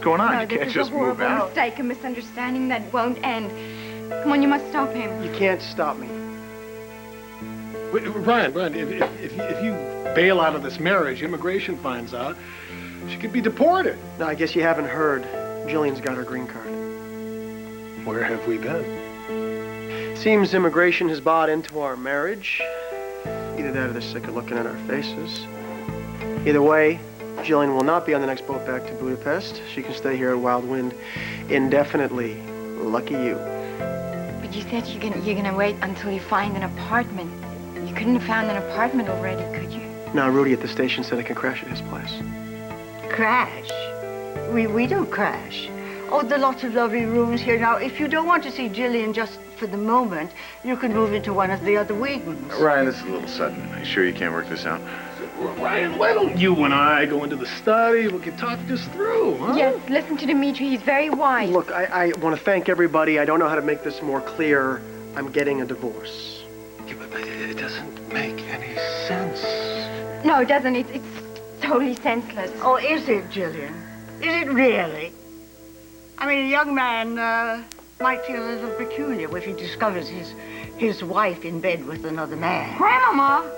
going on? No, You can't just this is a move horrible out. mistake, a misunderstanding that won't end. Come on, you must stop him. You can't stop me. Wait, Ryan, if you bail out of this marriage, immigration finds out, she could be deported. No, I guess you haven't heard. Jillian's got her green card. Where have we been? Seems immigration has bought into our marriage. Either that or they're sick of looking at our faces. Either way, Jillian will not be on the next boat back to Budapest. She can stay here at Wild Wind indefinitely. Lucky you. But you said you're gonna wait until you find an apartment. You couldn't have found an apartment already, could you? Now, Rudy at the station said I can crash at his place. Crash? We don't crash. Oh, there are lots of lovely rooms here. Now, if you don't want to see Jillian just for the moment, you can move into one of the other wings. Ryan, this is a little sudden. Are you sure you can't work this out? Ryan, why don't you and I go into the study? We can talk this through, huh? Yes, listen to Dimitri. He's very wise. Look, I want to thank everybody. I don't know how to make this more clear. I'm getting a divorce. Yeah, but it doesn't make any sense. No, it doesn't. It's totally senseless. Oh, is it, Jillian? Is it really? I mean, a young man might feel a little peculiar if he discovers his wife in bed with another man. Grandmama!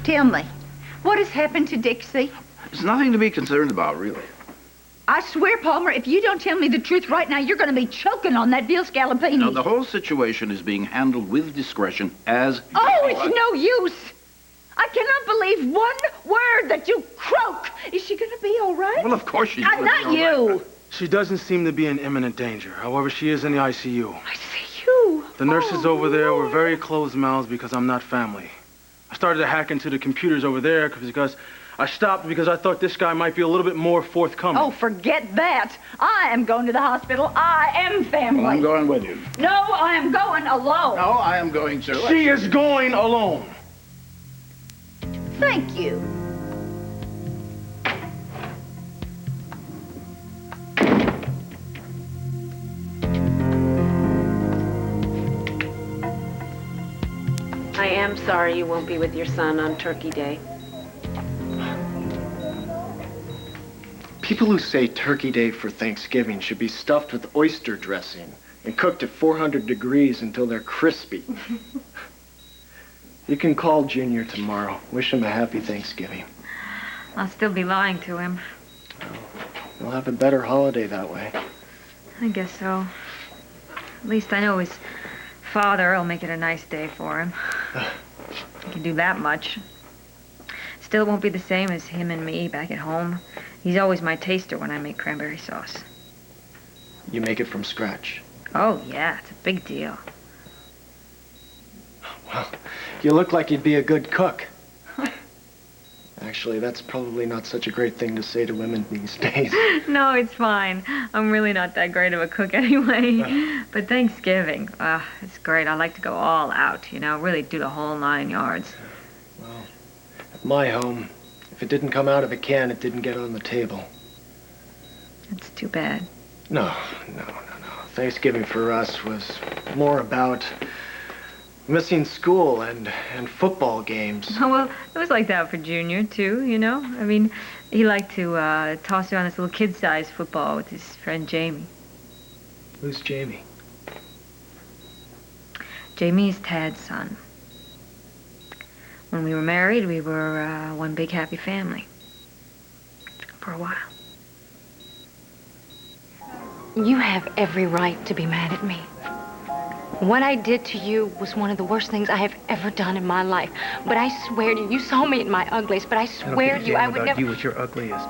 Tell me, what has happened to Dixie? There's nothing to be concerned about, really. I swear, Palmer, if you don't tell me the truth right now, you're going to be choking on that veal scallopini. Now, the whole situation is being handled with discretion as... Oh, it's no use. I cannot believe one word that you croak. Is she going to be all right? Well, of course she's gonna be Not all right, you. but- She doesn't seem to be in imminent danger. However, she is in the ICU. I see you. The nurses over there were very closed-mouthed because I'm not family. I started to hack into the computers over there because I stopped because I thought this guy might be a little bit more forthcoming. Oh, forget that. I am going to the hospital. I am family. Well, I'm going with you. No, I am going alone. No, I am going to. She is going alone. Thank you. I am sorry you won't be with your son on Turkey Day. People who say Turkey Day for Thanksgiving should be stuffed with oyster dressing and cooked at 400 degrees until they're crispy. You can call Junior tomorrow. Wish him a happy Thanksgiving. I'll still be lying to him. You'll have a better holiday that way. I guess so. At least I know his father will make it a nice day for him. He can do that much. Still, it won't be the same as him and me back at home. He's always my taster when I make cranberry sauce. You make it from scratch. Oh, yeah, it's a big deal. Well, you look like you'd be a good cook. Actually, that's probably not such a great thing to say to women these days. No, it's fine. I'm really not that great of a cook anyway. But Thanksgiving, it's great. I like to go all out, you know, really do the whole 9 yards. Well, at my home, if it didn't come out of a can, it didn't get on the table. That's too bad. No. Thanksgiving for us was more about missing school and football games. Oh, well, it was like that for Junior, too, you know? I mean, he liked to toss around this little kid-sized football with his friend Jamie. Who's Jamie? Jamie's Tad's son. When we were married, we were one big happy family. For a while. You have every right to be mad at me. What I did to you was one of the worst things I have ever done in my life. But I swear to you, you saw me at my ugliest, but I swear to you, I would never... you at your ugliest.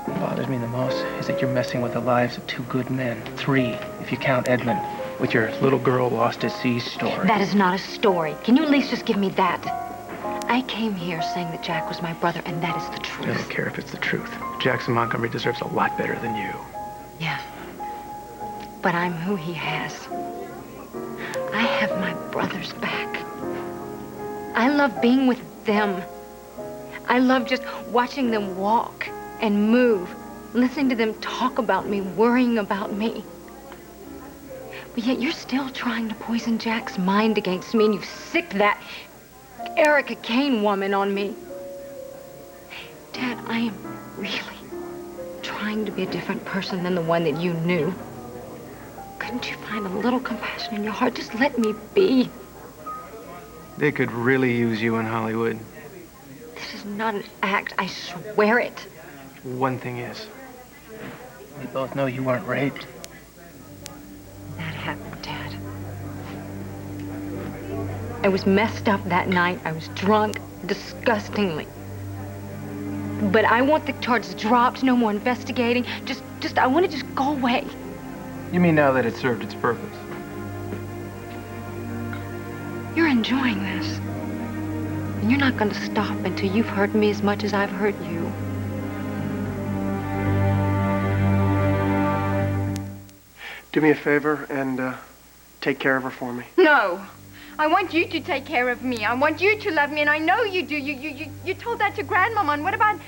What bothers me the most is that you're messing with the lives of 2 good men. 3, if you count Edmund, with your little girl lost at sea story. That is not a story. Can you at least just give me that? I came here saying that Jack was my brother, and that is the truth. I don't care if it's the truth. Jackson Montgomery deserves a lot better than you. Yeah. But I'm who he has. I have my brother's back. I love being with them. I love just watching them walk and move, listening to them talk about me, worrying about me. But yet you're still trying to poison Jack's mind against me, and you've sicked that Erica Kane woman on me. Dad, I am really trying to be a different person than the one that you knew. Couldn't you find a little compassion in your heart? Just let me be. They could really use you in Hollywood. This is not an act. I swear it. One thing is, we both know you weren't raped. That happened, Dad. I was messed up that night. I was drunk, disgustingly. But I want the charges dropped, no more investigating. I want to just go away. You mean now that it served its purpose? You're enjoying this. And you're not going to stop until you've hurt me as much as I've hurt you. Do me a favor and take care of her for me. No. I want you to take care of me. I want you to love me, and I know you do. You told that to Grandmama. And what about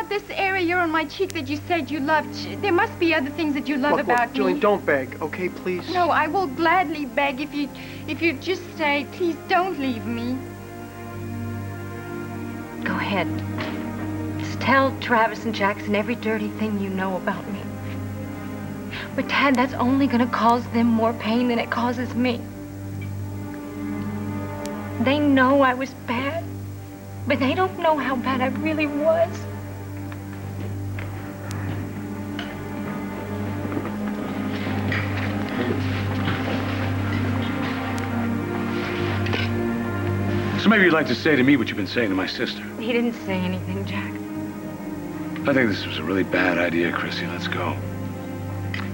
this area on my cheek that you said you loved? There must be other things that you love about me. Jillian, don't beg, okay, please? No, I will gladly beg if you just say, please don't leave me. Go ahead. Just tell Travis and Jackson every dirty thing you know about me. But Dad, that's only going to cause them more pain than it causes me. They know I was bad, but they don't know how bad I really was. So maybe you'd like to say to me what you've been saying to my sister. He didn't say anything, Jack. I think this was a really bad idea, Chrissy. Let's go.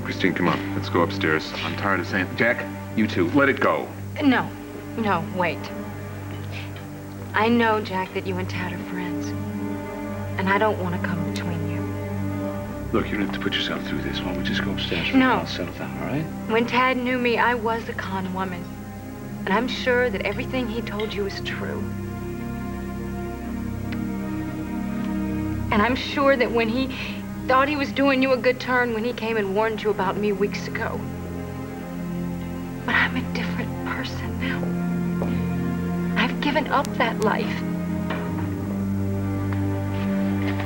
Christine, come on. Let's go upstairs. I'm tired of saying... Jack, you two, let it go. No, wait. I know, Jack, that you and Tad are friends. And I don't want to come between you. Look, you don't have to put yourself through this. Why don't we just go upstairs for a while and settle down, all right? When Tad knew me, I was a con woman. And I'm sure that everything he told you is true. And I'm sure that when he thought he was doing you a good turn when he came and warned you about me weeks ago. But I'm a different person now. I've given up that life.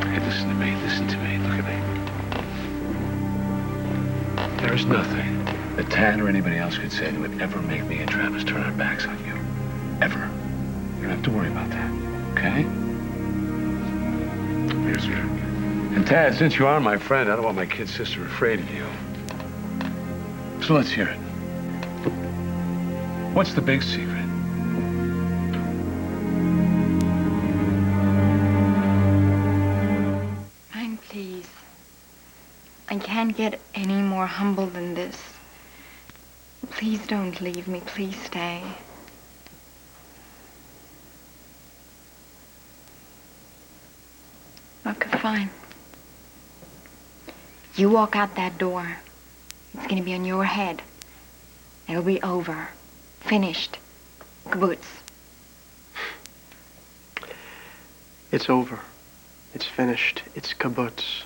Hey, listen to me. Look at me. There is nothing that Tad or anybody else could say that would ever make me and Travis turn our backs on you. Ever. You don't have to worry about that, okay? Here's your... And Tad, since you are my friend, I don't want my kid sister afraid of you. So let's hear it. What's the big secret? Ryan, please. I can't get any more humble than this. Please don't leave me. Please stay. Okay, fine. You walk out that door. It's gonna be on your head. It'll be over. Finished. Kibbutz. It's over. It's finished. It's kibbutz.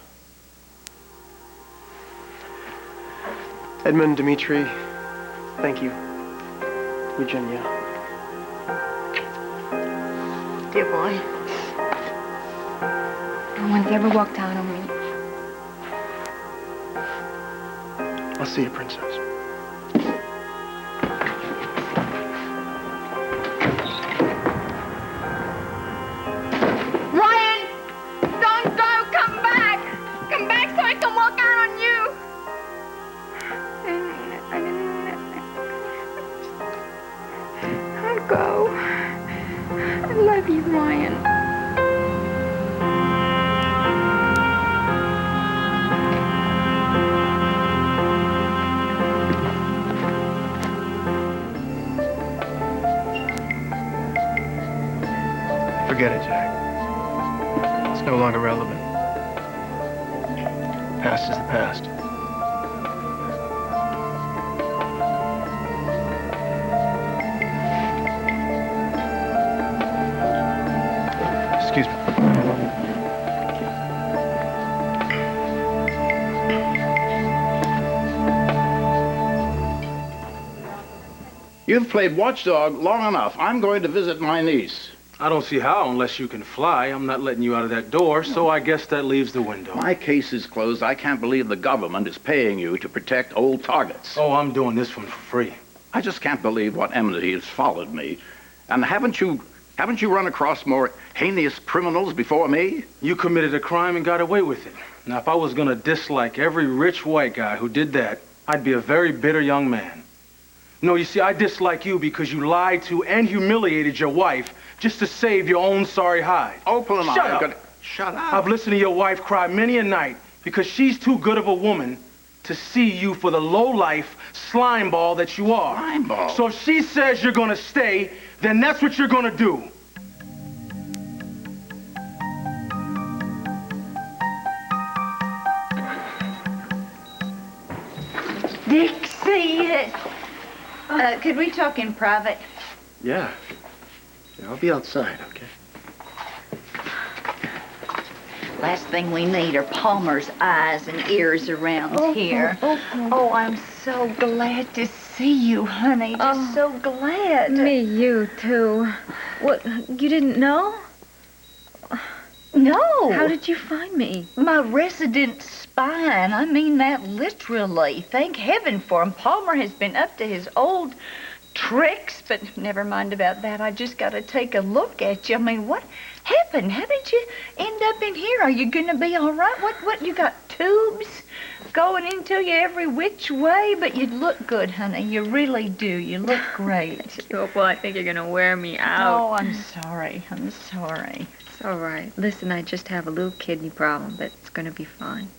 Edmund, Dimitri, thank you. Virginia. Dear boy. No one's ever walked out on me. I'll see you, Princess. Ryan! Don't go! Come back! Come back so I can walk out on you! I didn't... Don't go. I love you, Ryan. Forget it, Jack. It's no longer relevant. Past is the past. Excuse me. You've played watchdog long enough. I'm going to visit my niece. I don't see how unless you can fly. I'm not letting you out of that door, so I guess that leaves the window. My case is closed. I can't believe the government is paying you to protect old targets. Oh, I'm doing this one for free. I just can't believe what enmity has followed me. And haven't you run across more heinous criminals before me? You committed a crime and got away with it. Now, if I was gonna dislike every rich white guy who did that, I'd be a very bitter young man. No, you see, I dislike you because you lied to and humiliated your wife just to save your own sorry hide. Opal and Shut I up. are gonna... Shut up. I've listened to your wife cry many a night because she's too good of a woman to see you for the low-life slime ball that you are. Slime ball? So if she says you're gonna stay, then that's what you're gonna do. Dixie, could we talk in private? Yeah. I'll be outside, okay? Last thing we need are Palmer's eyes and ears around here. Oh, I'm so glad to see you, honey. Just so glad. Me, you, too. What, you didn't know? No. How did you find me? My resident spy, and I mean that literally. Thank heaven for him. Palmer has been up to his old tricks, but never mind about that. I just got to take a look at you. I mean, what happened? How did you end up in here? Are you going to be all right? What, you got tubes going into you every which way? But you look good, honey. You really do. You look great. Well, I think you're going to wear me out. Oh, I'm sorry. I'm sorry. It's all right. Listen, I just have a little kidney problem, but it's going to be fine.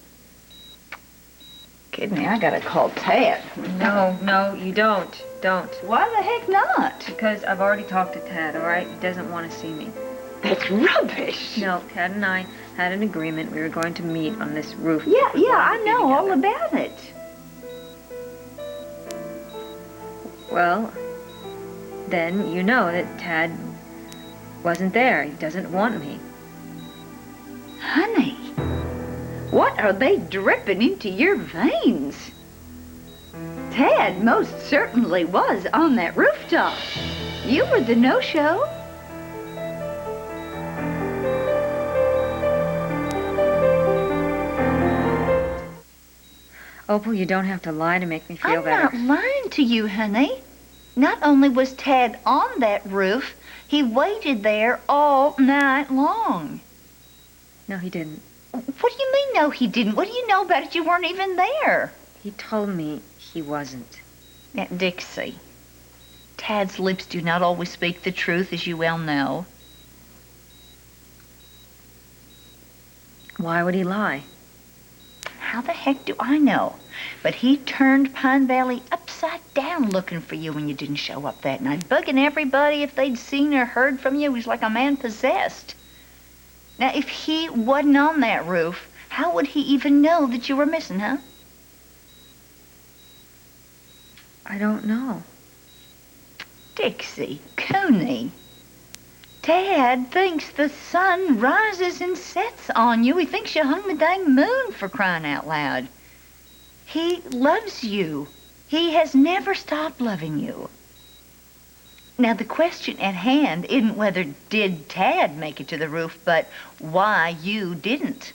Kidney? I got to call Tad. No, you don't. Don't. Why the heck not? Because I've already talked to Tad, all right? He doesn't want to see me. That's rubbish. No, Tad and I had an agreement. We were going to meet on this roof. Yeah, I know all about it. Well, then you know that Tad wasn't there. He doesn't want me. Honey, what are they dripping into your veins? Tad most certainly was on that rooftop. You were the no-show. Opal, you don't have to lie to make me feel better. I'm not lying to you, honey. Not only was Tad on that roof, he waited there all night long. No, he didn't. What do you mean, no, he didn't? What do you know about it? You weren't even there. He told me he wasn't. Now, Dixie, Tad's lips do not always speak the truth, as you well know. Why would he lie? How the heck do I know? But he turned Pine Valley upside down looking for you when you didn't show up that night, bugging everybody if they'd seen or heard from you. He was like a man possessed. Now, if he wasn't on that roof, how would he even know that you were missing, huh? I don't know. Dixie, Cooney, Tad thinks the sun rises and sets on you. He thinks you hung the dang moon, for crying out loud. He loves you. He has never stopped loving you. Now, the question at hand isn't whether did Tad make it to the roof, but why you didn't.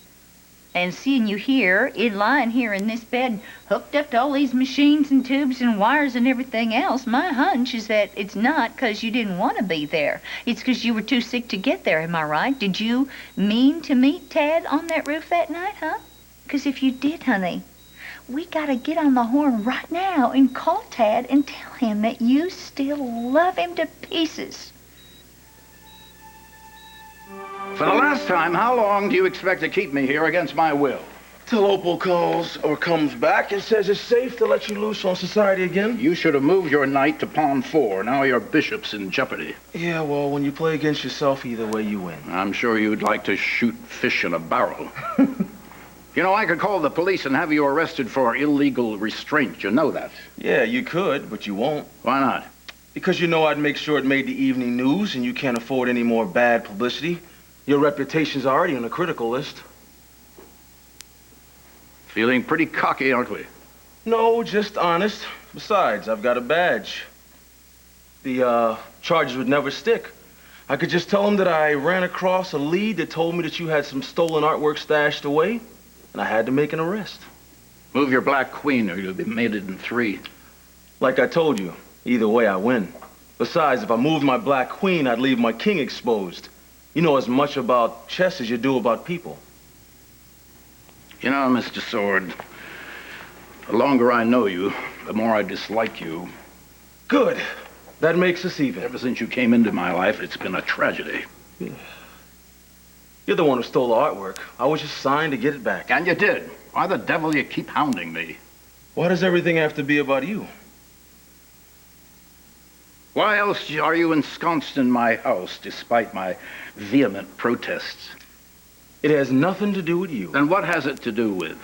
And seeing you here, lying here in this bed, hooked up to all these machines and tubes and wires and everything else, my hunch is that it's not because you didn't want to be there. It's because you were too sick to get there, am I right? Did you mean to meet Tad on that roof that night, huh? Because if you did, honey, we got to get on the horn right now and call Tad and tell him that you still love him to pieces. For the last time, how long do you expect to keep me here against my will? Till Opal calls or comes back and says it's safe to let you loose on society again. You should have moved your knight to pawn 4. Now your bishop's in jeopardy. Yeah, well, when you play against yourself, either way you win. I'm sure you'd like to shoot fish in a barrel. You know, I could call the police and have you arrested for illegal restraint. You know that. Yeah, you could, but you won't. Why not? Because you know I'd make sure it made the evening news, and you can't afford any more bad publicity. Your reputation's already on the critical list. Feeling pretty cocky, aren't we? No, just honest. Besides, I've got a badge. The charges would never stick. I could just tell him that I ran across a lead that told me that you had some stolen artwork stashed away, and I had to make an arrest. Move your Black Queen or you'll be mated in 3. Like I told you, either way I win. Besides, if I moved my Black Queen, I'd leave my king exposed. You know as much about chess as you do about people. You know, Mr. Sword, the longer I know you, the more I dislike you. Good. That makes us even. Ever since you came into my life, it's been a tragedy. You're the one who stole the artwork. I was just signed to get it back. And you did. Why the devil you keep hounding me? Why does everything have to be about you? Why else are you ensconced in my house despite my vehement protests? It has nothing to do with you. Then what has it to do with?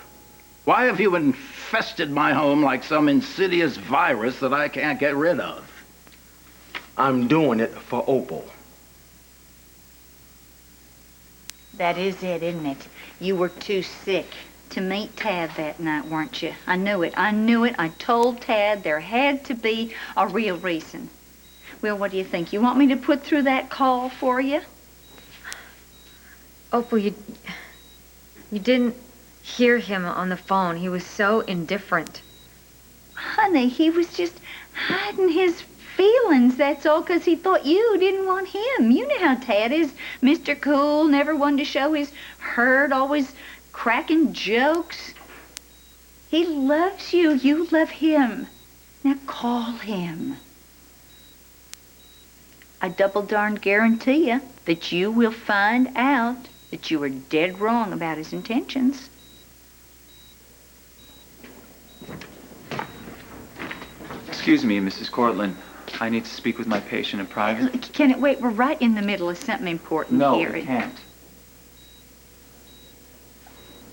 Why have you infested my home like some insidious virus that I can't get rid of? I'm doing it for Opal. That is it, isn't it? You were too sick to meet Tad that night, weren't you? I knew it. I knew it. I told Tad there had to be a real reason. Well, what do you think? You want me to put through that call for you? Opal, you didn't hear him on the phone. He was so indifferent. Honey, he was just hiding his feelings, that's all, because he thought you didn't want him. You know how Tad is. Mr. Cool, never one to show his hurt, always cracking jokes. He loves you. You love him. Now call him. I double darned guarantee you that you will find out that you were dead wrong about his intentions. Excuse me, Mrs. Cortlandt. I need to speak with my patient in private. Can it wait? We're right in the middle of something important here. No, it can't.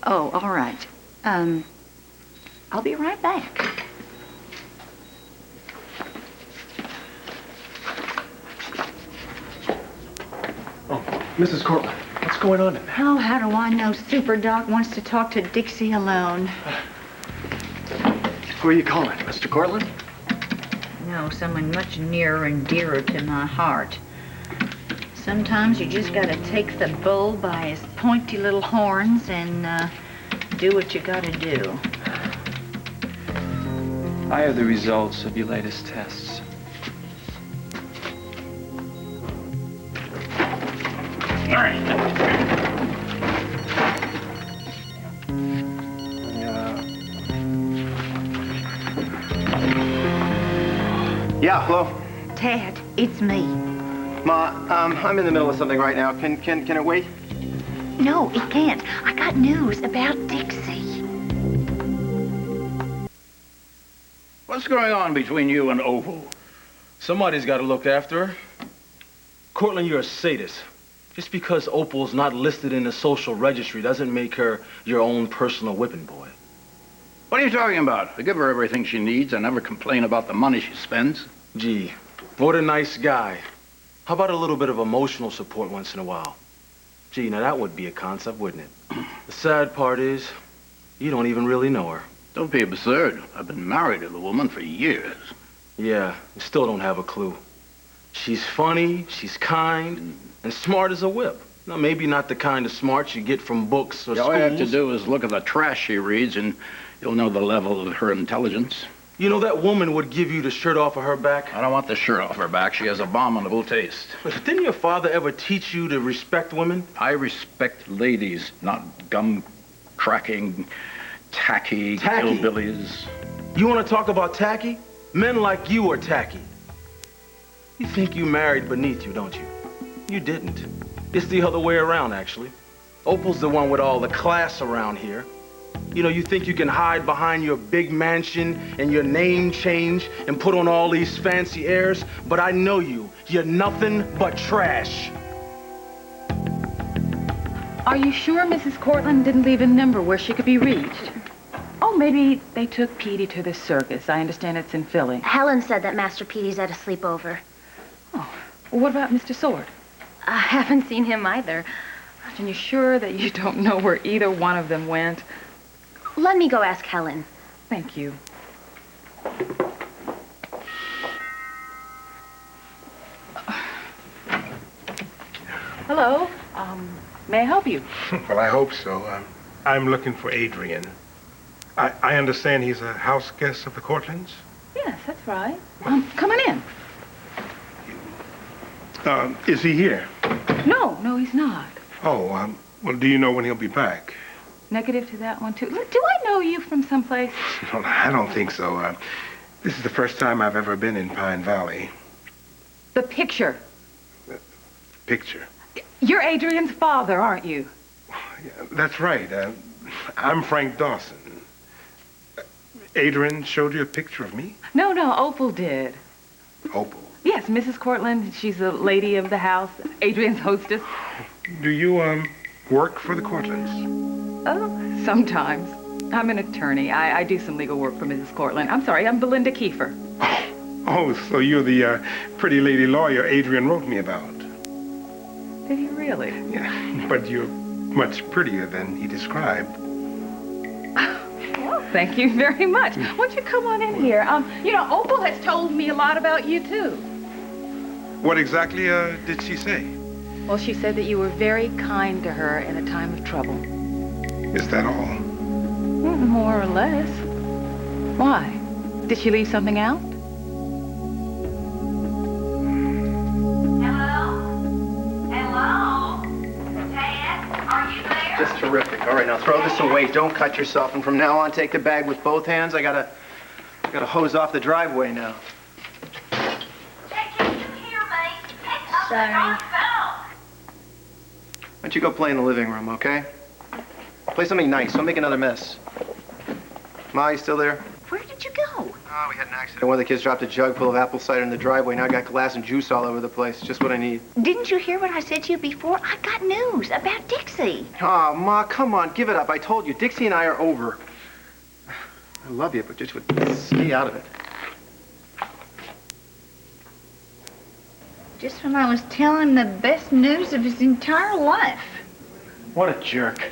Oh, all right. I'll be right back. Oh, Mrs. Cortlandt, what's going on in there? Oh, how do I know Super Doc wants to talk to Dixie alone? Who are you calling, Mr. Cortlandt? No, someone much nearer and dearer to my heart. Sometimes you just gotta take the bull by his pointy little horns and do what you gotta do. I have the results of your latest tests. All right. Yeah, hello? Tad, it's me. Ma, I'm in the middle of something right now. Can it wait? No, it can't. I got news about Dixie. What's going on between you and Opal? Somebody's got to look after her. Cortlandt, you're a sadist. Just because Opal's not listed in the social registry doesn't make her your own personal whipping boy. What are you talking about? I give her everything she needs. I never complain about the money she spends. Gee, what a nice guy. How about a little bit of emotional support once in a while? Gee, now that would be a concept, wouldn't it? The sad part is, you don't even really know her. Don't be absurd. I've been married to the woman for years. Yeah, you still don't have a clue. She's funny, she's kind, and smart as a whip. Now, maybe not the kind of smart you get from books or schools. All you have to do is look at the trash she reads, and you'll know the level of her intelligence. You know, that woman would give you the shirt off of her back. I don't want the shirt off her back. She has abominable taste. But didn't your father ever teach you to respect women? I respect ladies, not gum-cracking, tacky hillbillies. You want to talk about tacky? Men like you are tacky. You think you married beneath you, don't you? You didn't. It's the other way around, actually. Opal's the one with all the class around here. You know, you think you can hide behind your big mansion and your name change and put on all these fancy airs, but I know you. You're nothing but trash. Are you sure Mrs. Cortlandt didn't leave a number where she could be reached? Oh, maybe they took Petey to the circus. I understand it's in Philly. Helen said that Master Petey's at a sleepover. Oh, well, what about Mr. Sword? I haven't seen him either. And you're sure that you don't know where either one of them went? Let me go ask Helen. Thank you. Hello. May I help you? Well, I hope so. I'm looking for Adrian. I understand he's a house guest of the Cortlands? Yes, that's right. Come on in. Is he here? No, he's not. Oh, well, do you know when he'll be back? Negative to that one, too. Look, do I know you from someplace? Well, I don't think so. This is the first time I've ever been in Pine Valley. The picture. Picture? You're Adrian's father, aren't you? Yeah, that's right. I'm Frank Dawson. Adrian showed you a picture of me? No, Opal did. Opal? Yes, Mrs. Cortland. She's the lady of the house, Adrian's hostess. Do you, work for the Cortlands? Oh, sometimes. I'm an attorney. I do some legal work for Mrs. Cortland. I'm sorry, I'm Belinda Kiefer. Oh, so you're the, pretty lady lawyer Adrian wrote me about. Did he really? Yeah, but you're much prettier than he described. Well, thank you very much. Why don't you come on in here? Opal has told me a lot about you, too. What exactly, did she say? Well, she said that you were very kind to her in a time of trouble. Is that all? More or less. Why? Did she leave something out? Just terrific. All right, now throw this away. Don't cut yourself. And from now on, take the bag with both hands. I gotta hose off the driveway now. Sorry. Why don't you go play in the living room, okay? Play something nice. Don't make another mess. Ma, you still there? Where did you go? Oh, we had an accident. One of the kids dropped a jug full of apple cider in the driveway. Now I got glass and juice all over the place. Just what I need. Didn't you hear what I said to you before? I got news about Dixie. Oh, Ma, come on. Give it up. I told you. Dixie and I are over. I love you, but just stay out of it. Just when I was telling him the best news of his entire life. What a jerk.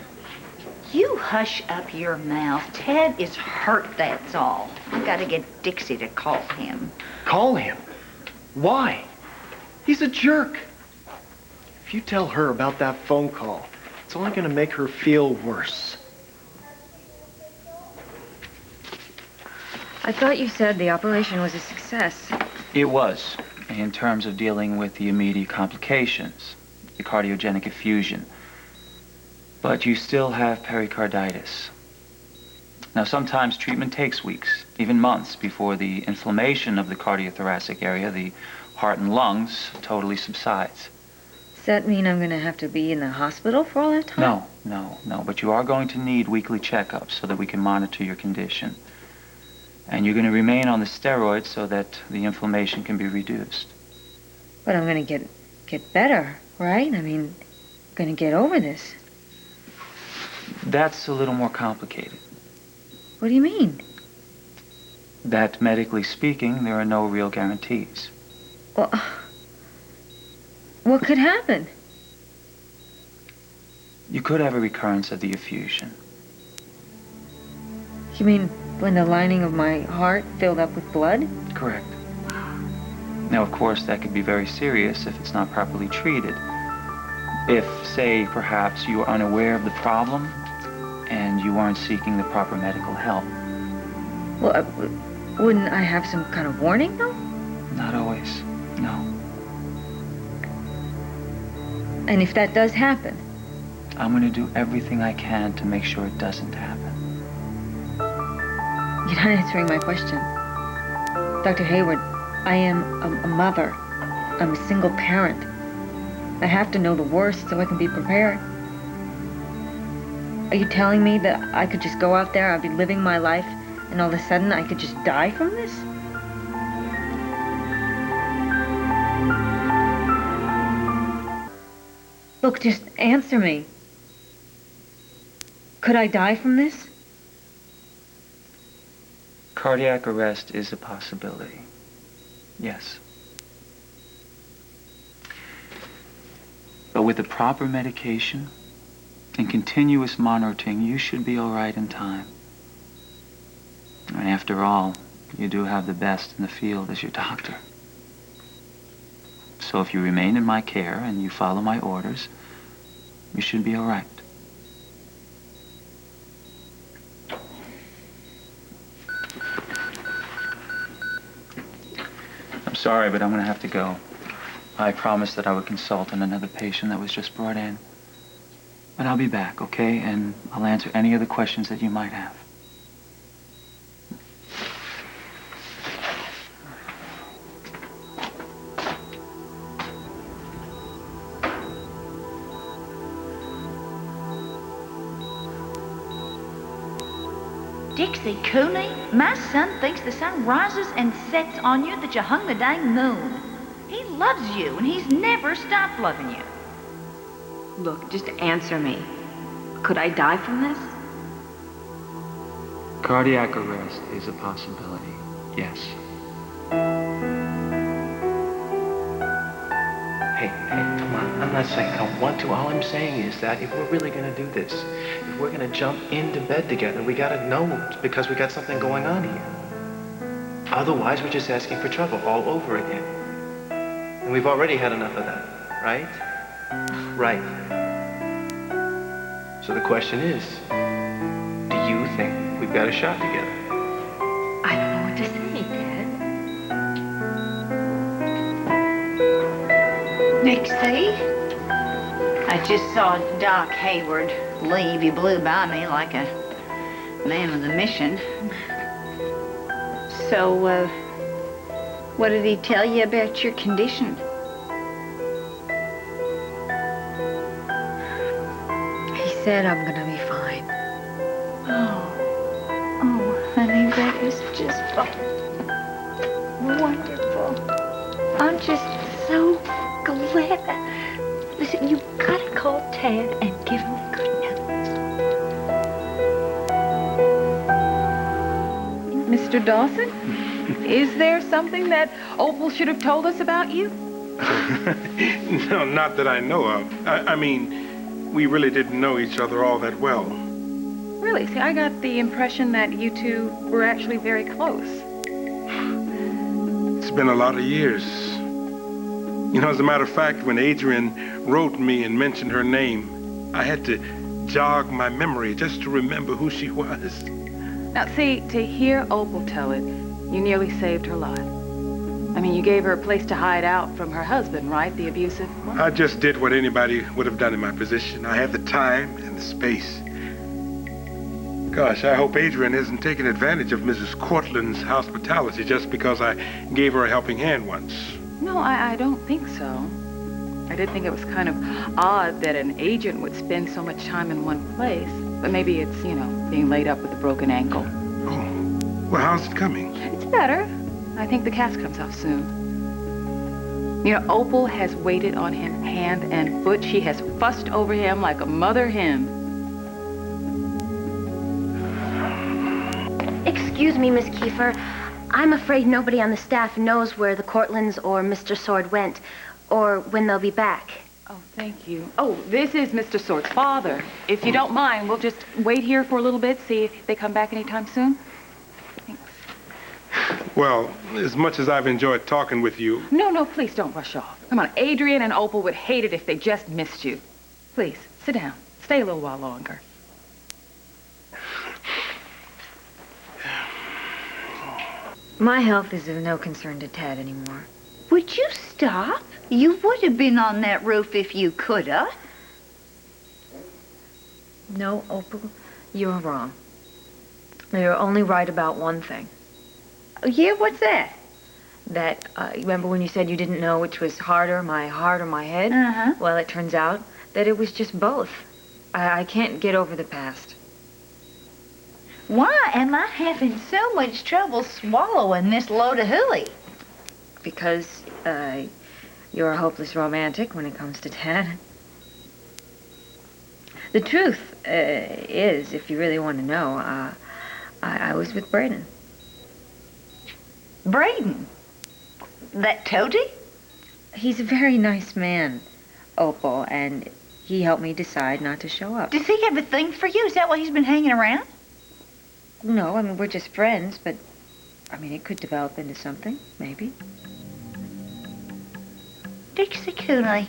You hush up your mouth. Ted is hurt, that's all. I gotta get Dixie to call him. Call him? Why? He's a jerk. If you tell her about that phone call, it's only gonna make her feel worse. I thought you said the operation was a success. It was, in terms of dealing with the immediate complications, the cardiogenic effusion. But you still have pericarditis. Now, sometimes treatment takes weeks, even months, before the inflammation of the cardiothoracic area, the heart and lungs, totally subsides. Does that mean I'm going to have to be in the hospital for all that time? No. But you are going to need weekly checkups so that we can monitor your condition. And you're going to remain on the steroids so that the inflammation can be reduced. But I'm going to get better, right? I mean, I'm going to get over this. That's a little more complicated. What do you mean? That, medically speaking, there are no real guarantees. Well, what could happen? You could have a recurrence of the effusion. You mean when the lining of my heart filled up with blood? Correct. Now, of course, that could be very serious if it's not properly treated. If, say, perhaps you are unaware of the problem and you aren't seeking the proper medical help. Well, wouldn't I have some kind of warning, though? Not always, no. And if that does happen? I'm going to do everything I can to make sure it doesn't happen. You're not answering my question. Dr. Hayward, I am a mother. I'm a single parent. I have to know the worst so I can be prepared. Are you telling me that I could just go out there, I'd be living my life, and all of a sudden I could just die from this? Look, just answer me. Could I die from this? Cardiac arrest is a possibility. Yes. But with the proper medication and continuous monitoring, you should be all right in time. And after all, you do have the best in the field as your doctor. So if you remain in my care and you follow my orders, you should be all right. I'm sorry, but I'm going to have to go. I promised that I would consult on another patient that was just brought in. But I'll be back, okay? And I'll answer any other questions that you might have. Dixie Cooney, my son thinks the sun rises and sets on you that you hung the dang moon. He loves you, and he's never stopped loving you. Look, just answer me. Could I die from this? Cardiac arrest is a possibility, yes. Hey, come on. I'm not saying I don't want to. All I'm saying is that if we're really going to do this, if we're going to jump into bed together, we got to know it's because we got something going on here. Otherwise, we're just asking for trouble all over again. And we've already had enough of that, right? Right. So the question is, do you think we've got a shot together? I don't know what to say, Dad. Dixie? I just saw Doc Hayward leave. He blew by me like a man with a mission. So, what did he tell you about your condition? He said I'm gonna be fine. Oh, honey, that is just wonderful. I'm just so glad. Listen, you've got to call Tad and give him the good news. Mr. Dawson, is there something that Opal should have told us about you? No, not that I know of. I mean, we really didn't know each other all that well. Really? See, I got the impression that you two were actually very close. It's been a lot of years. You know, as a matter of fact, when Adrian wrote me and mentioned her name, I had to jog my memory just to remember who she was. Now, see, to hear Opal tell it, you nearly saved her life. I mean, you gave her a place to hide out from her husband, right? The abusive one? I just did what anybody would have done in my position. I had the time and the space. Gosh, I hope Adrian isn't taking advantage of Mrs. Cortland's hospitality just because I gave her a helping hand once. No, I don't think so. I did think it was kind of odd that an agent would spend so much time in one place. But maybe it's, you know, being laid up with a broken ankle. Oh, well, how's it coming? It's better. I think the cast comes off soon. You know, Opal has waited on him hand and foot. She has fussed over him like a mother hen. Excuse me, Miss Kiefer. I'm afraid nobody on the staff knows where the Cortlands or Mr. Sword went, or when they'll be back. Oh, thank you. Oh, this is Mr. Sword's father. If you don't mind, we'll just wait here for a little bit, see if they come back anytime soon. Thanks. Well, as much as I've enjoyed talking with you... No, please don't rush off. Come on, Adrian and Opal would hate it if they just missed you. Please, sit down. Stay a little while longer. My health is of no concern to Tad anymore. Would you stop? You would have been on that roof if you could have. No, Opal, you're wrong. You're only right about one thing. Yeah, what's that? That, remember when you said you didn't know which was harder, my heart or my head? Uh-huh. Well, it turns out that it was just both. I can't get over the past. Why am I having so much trouble swallowing this load of hooey? Because, you're a hopeless romantic when it comes to Tad. The truth is, if you really want to know, I was with Braden. Braden? That toady? He's a very nice man, Opal, and he helped me decide not to show up. Does he have a thing for you? Is that why he's been hanging around? No, I mean, we're just friends, but, I mean, it could develop into something, maybe. Dixie Cooley,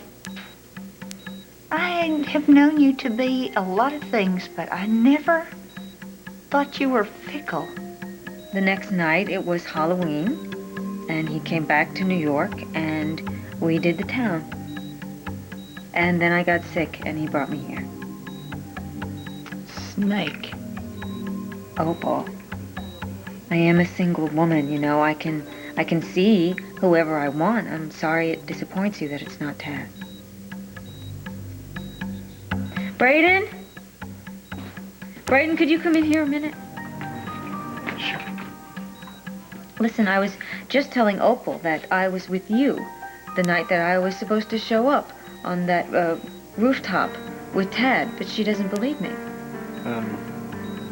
I have known you to be a lot of things, but I never thought you were fickle. The next night, it was Halloween, and he came back to New York, and we did the town. And then I got sick, and he brought me here. Snake. Opal. I am a single woman, you know. I can see whoever I want. I'm sorry it disappoints you that it's not Tad. Braden? Braden, could you come in here a minute? Sure. Listen, I was just telling Opal that I was with you the night that I was supposed to show up on that rooftop with Tad, but she doesn't believe me.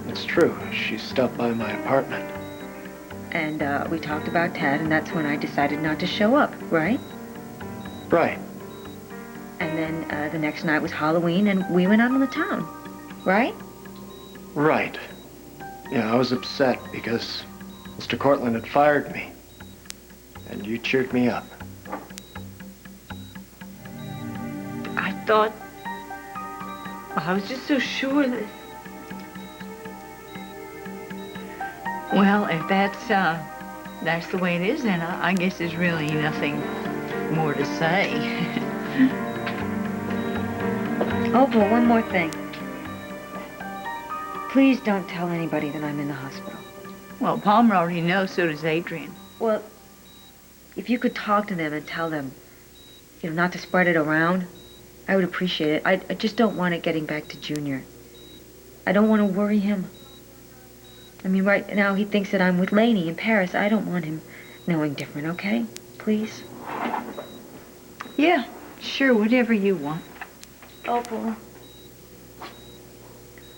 It's true. She stopped by my apartment. And we talked about Tad, and that's when I decided not to show up, right? Right. And then the next night was Halloween, and we went out on the town, right? Right. Yeah, I was upset because Mr. Cortland had fired me. And you cheered me up. I was just so sure that... Well, if that's the way it is, then I guess there's really nothing more to say. Opal, one more thing. Please don't tell anybody that I'm in the hospital. Well, Palmer already knows, so does Adrian. Well, if you could talk to them and tell them, you know, not to spread it around, I would appreciate it. I just don't want it getting back to Junior. I don't want to worry him. I mean, right now he thinks that I'm with Lainey in Paris. I don't want him knowing different, okay? Please? Yeah, sure, whatever you want. Opal.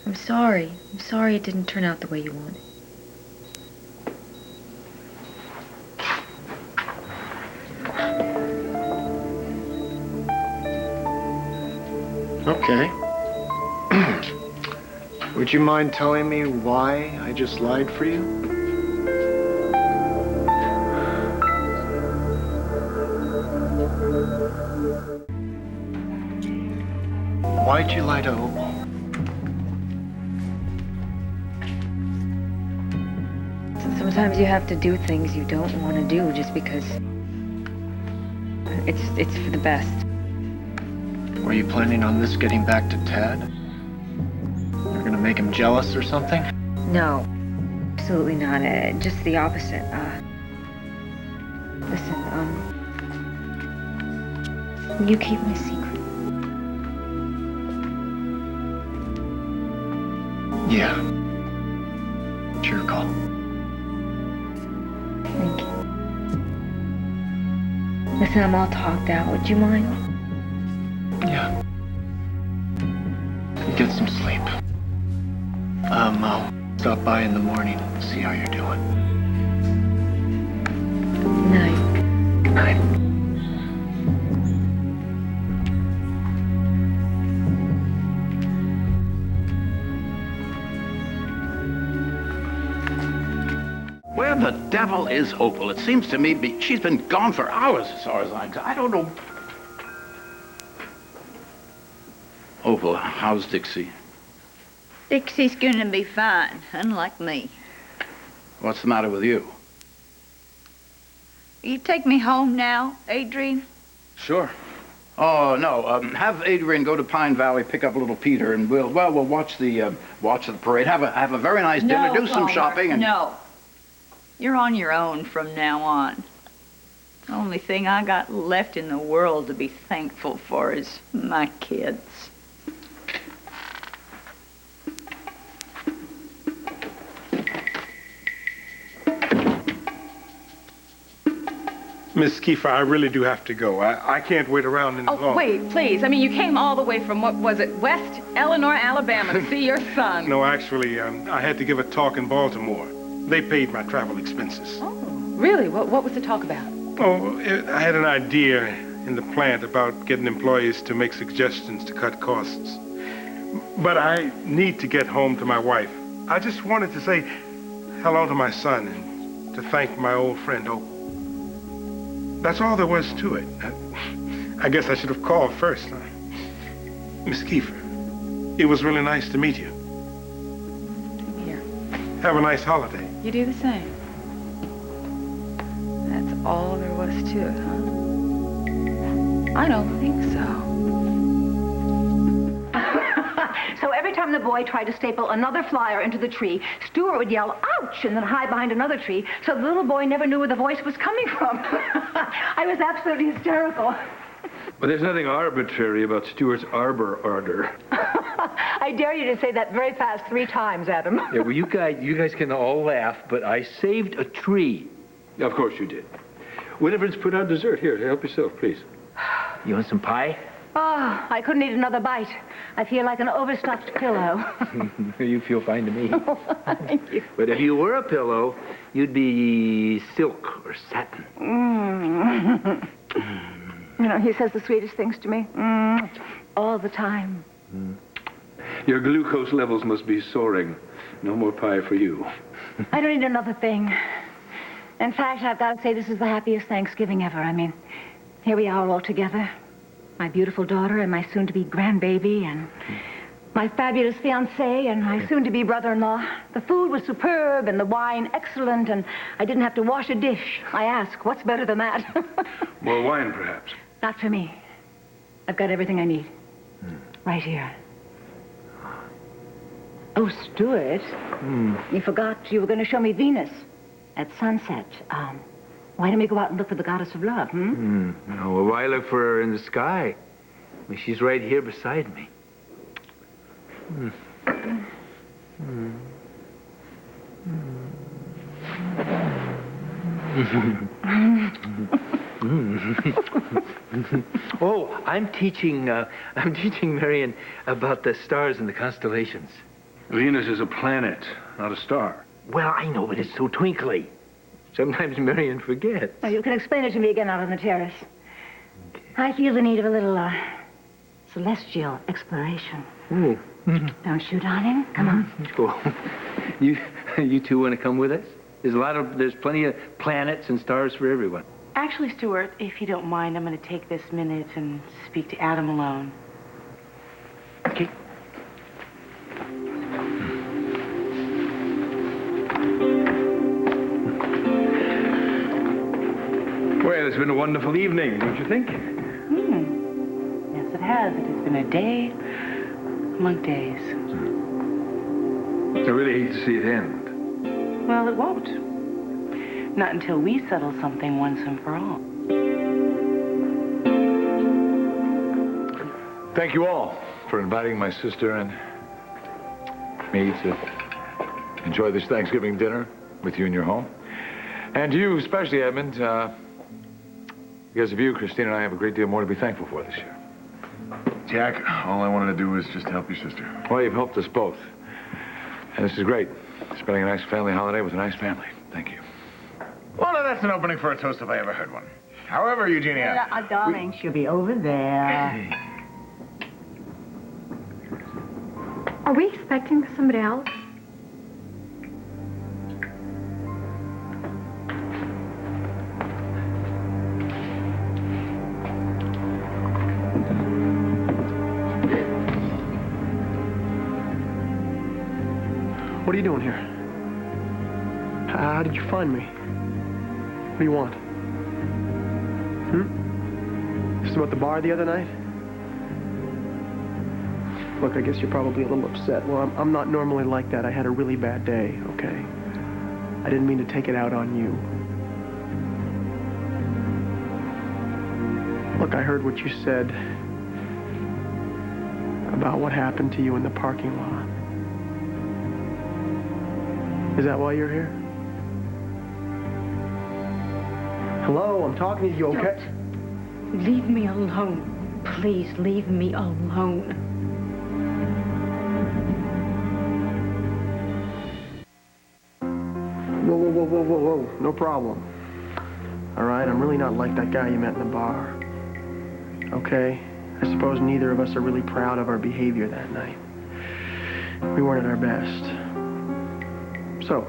I'm sorry. I'm sorry it didn't turn out the way you wanted. Okay. Would you mind telling me why I just lied for you? Why'd you lie to Opal? Sometimes you have to do things you don't want to do just because it's for the best. Were you planning on this getting back to Tad? You're gonna make him jealous or something? No, absolutely not. Just the opposite. Listen, will you keep my secret? Yeah. It's your call. Thank you. Listen, I'm all talked out. Would you mind? Yeah. You get some sleep. I'll stop by in the morning and see how you're doing. Good night. Good night. Where the devil is Opal? It seems to me she's been gone for hours as far as I'm concerned. I don't know. Opal, how's Dixie? Dixie's gonna be fine, unlike me. What's the matter with you? You take me home now, Adrian? Sure. Oh, no, have Adrian go to Pine Valley, pick up little Peter, and we'll watch the parade. Have a very nice dinner, do some Palmer, shopping, and... No. You're on your own from now on. The only thing I got left in the world to be thankful for is my kids. Miss Kiefer, I really do have to go. I can't wait around any longer. Oh, wait, please. I mean, you came all the way from, what was it, West Eleanor, Alabama to see your son. No, actually, I had to give a talk in Baltimore. They paid my travel expenses. Oh, really? What was the talk about? Oh, I had an idea in the plant about getting employees to make suggestions to cut costs. But I need to get home to my wife. I just wanted to say hello to my son and to thank my old friend Opal. That's all there was to it. I guess I should have called first. Miss Kiefer, it was really nice to meet you. Here. Have a nice holiday. You do the same. That's all there was to it, huh? I don't think so. So every time the boy tried to staple another flyer into the tree, Stuart would yell, ouch, and then hide behind another tree, so the little boy never knew where the voice was coming from. I was absolutely hysterical. But there's nothing arbitrary about Stuart's arbor order. I dare you to say that very fast 3 times, Adam. Yeah, well, you guys can all laugh, but I saved a tree. Of course you did. Winifred's put out dessert. Here, help yourself, please. You want some pie? Oh, I couldn't eat another bite. I feel like an overstuffed pillow. You feel fine to me. Thank you. But if you were a pillow, you'd be silk or satin. You know, he says the sweetest things to me. All the time. Your glucose levels must be soaring. No more pie for you. I don't need another thing. In fact, I've got to say this is the happiest Thanksgiving ever. I mean, here we are all together. My beautiful daughter and my soon-to-be grandbaby and my fabulous fiancé and my soon-to-be brother-in-law. The food was superb and the wine excellent, and I didn't have to wash a dish. I ask, what's better than that? More wine, perhaps. Not for me. I've got everything I need. Right here. Oh, Stuart. You forgot you were going to show me Venus at sunset. Why don't we go out and look for the goddess of love, No, well, why look for her in the sky? I mean, she's right here beside me. Oh, I'm teaching Marion about the stars and the constellations. Venus is a planet, not a star. Well, I know, but it's so twinkly. Sometimes Marion forgets. Oh, you can explain it to me again out on the terrace. I feel the need of a little, celestial exploration. Ooh. Don't you, darling? Come on. Cool. You two want to come with us? There's plenty of planets and stars for everyone. Actually, Stuart, if you don't mind, I'm going to take this minute and speak to Adam alone. Okay. Well, it's been a wonderful evening, don't you think? Yes, it has. It has been a day among days. I really hate to see it end. Well, it won't. Not until we settle something once and for all. Thank you all for inviting my sister and me to enjoy this Thanksgiving dinner with you in your home. And you, especially, Edmund, because of you, Christine and I have a great deal more to be thankful for this year. Jack, all I wanted to do was just help your sister. Well, you've helped us both. And this is great. Spending a nice family holiday with a nice family. Thank you. Well, now that's an opening for a toast if I ever heard one. However, Eugenia... Darling, she'll be over there. Are we expecting somebody else? What are you doing here? How did you find me? What do you want? Just about the bar the other night? Look, I guess you're probably a little upset. Well, I'm not normally like that. I had a really bad day, okay? I didn't mean to take it out on you. Look, I heard what you said about what happened to you in the parking lot. Is that why you're here? Hello, I'm talking to you, okay? Don't. Leave me alone. Please, leave me alone. Whoa. No problem. All right, I'm really not like that guy you met in the bar. Okay? I suppose neither of us are really proud of our behavior that night. We weren't at our best. So,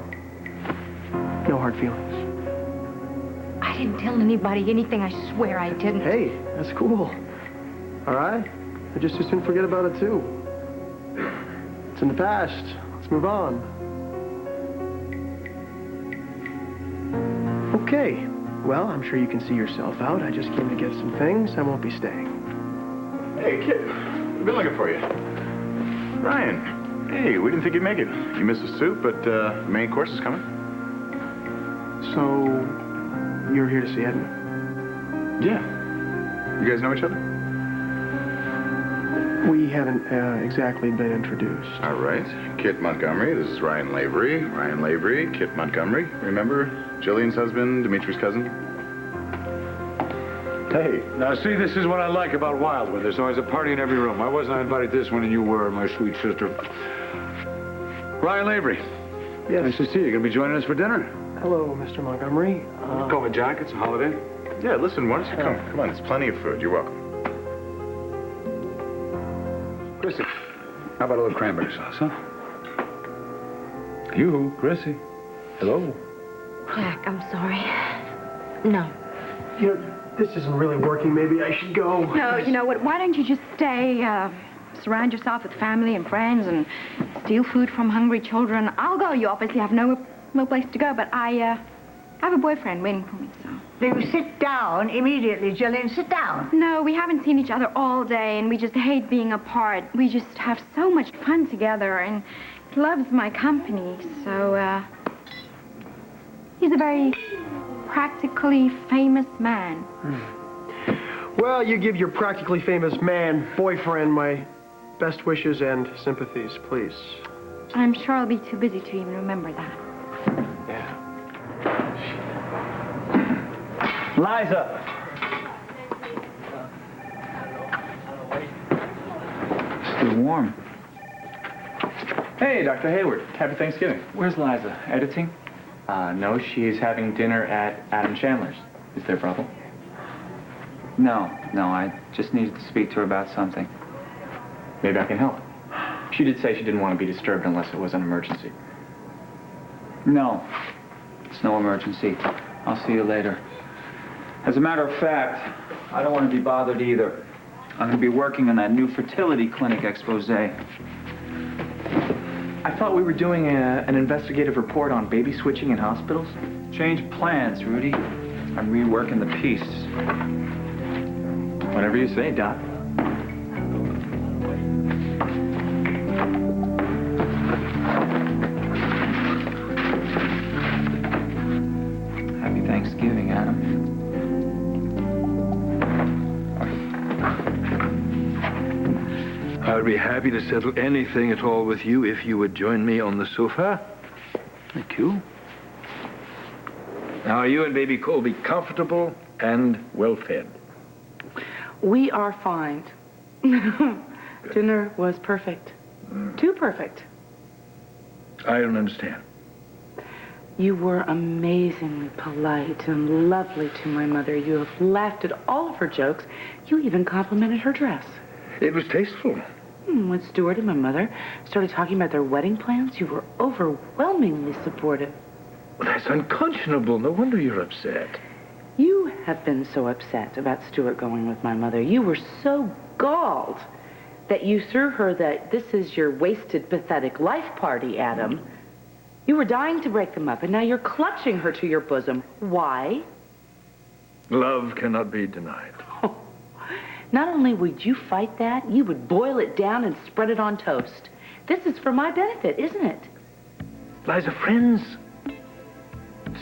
no hard feelings. I didn't tell anybody anything. I swear I didn't. Hey, that's cool. All right? I just as soon forget about it, too. It's in the past. Let's move on. Okay. Well, I'm sure you can see yourself out. I just came to get some things. I won't be staying. Hey, kid. I've been looking for you. Ryan. Hey, we didn't think you'd make it. You missed the soup, but main course is coming. So, you're here to see Edna? Yeah. You guys know each other? We haven't exactly been introduced. All right. Kit Montgomery. This is Ryan Lavery. Ryan Lavery, Kit Montgomery. Remember? Jillian's husband, Dimitri's cousin. Hey, now see, this is what I like about Wildwood. There's always a party in every room. Why wasn't I invited to this one and you were, my sweet sister? Ryan Lavery. Yes. Nice to see you. Gonna be joining us for dinner? Hello, Mr. Montgomery. Come with Jack. It's a holiday. Yeah, listen, why don't you come? Come on, there's plenty of food. You're welcome. Chrissy, how about a little cranberry sauce, huh? You, Chrissy. Hello. Jack, I'm sorry. No. You know, this isn't really working. Maybe I should go. No, you know what? Why don't you just stay, surround yourself with family and friends and steal food from hungry children? I'll go. You obviously have no place to go, but I have a boyfriend waiting for me, so. Do sit down immediately, Jillian. Sit down. No, we haven't seen each other all day, and we just hate being apart. We just have so much fun together, and he loves my company, so, he's a very practically famous man. Well, you give your practically famous man boyfriend my best wishes and sympathies, please. I'm sure I'll be too busy to even remember that. Liza! Still warm. Hey, Dr. Hayward. Happy Thanksgiving. Where's Liza? Editing? No, she's having dinner at Adam Chandler's. Is there a problem? No, I just needed to speak to her about something. Maybe I can help. She did say she didn't want to be disturbed unless it was an emergency. No, it's no emergency. I'll see you later. As a matter of fact, I don't want to be bothered either. I'm going to be working on that new fertility clinic expose. I thought we were doing an investigative report on baby switching in hospitals. Change plans, Rudy. I'm reworking the piece. Whatever you say, Doc. Happy Thanksgiving, Adam. I'd be happy to settle anything at all with you if you would join me on the sofa. Thank you. Now, are you and baby Colby comfortable and well-fed? We are fine. Dinner was perfect. Too perfect. I don't understand. You were amazingly polite and lovely to my mother. You have laughed at all of her jokes. You even complimented her dress. It was tasteful. When Stuart and my mother started talking about their wedding plans, you were overwhelmingly supportive. Well, that's unconscionable. No wonder you're upset. You have been so upset about Stuart going with my mother. You were so galled that you threw her that this is your wasted, pathetic life party, Adam. You were dying to break them up, and now you're clutching her to your bosom. Why? Love cannot be denied. Not only would you fight that, you would boil it down and spread it on toast. This is for my benefit, isn't it? Liza, friends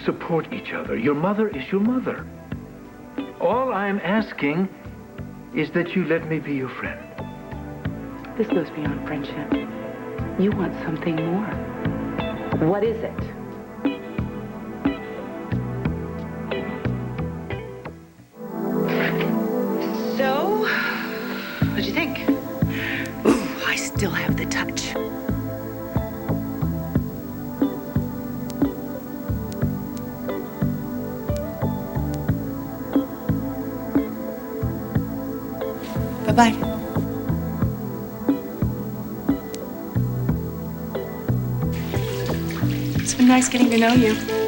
support each other. Your mother is your mother. All I'm asking is that you let me be your friend. This goes beyond friendship. You want something more. What is it? So, what'd you think? Ooh, I still have the touch. Bye-bye. It's been nice getting to know you.